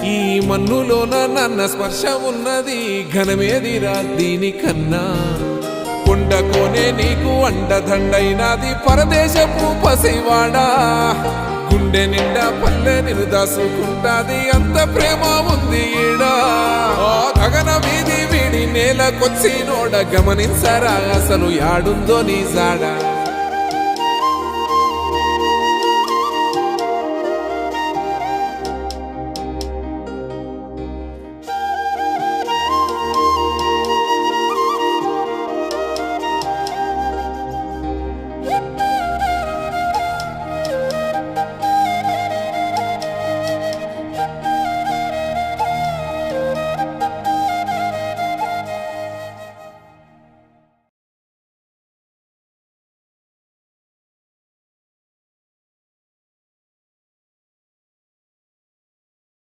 ఈ మన్నులోన నన్న స్పర్శ ఉన్నది ఘనమేదిరా దీనికన్నా కొండకోనే నీకు అండదండైనది పరదేశపు పసివాడా గుండె నిండా పల్లె నిన్ను దాసుకుంటాది అంత ప్రేమ ఉంది ఈడా గగన వీధి వీడి నేలకొచ్చి నోడ గమనించరా అసలు యాడుందో నీ జాడా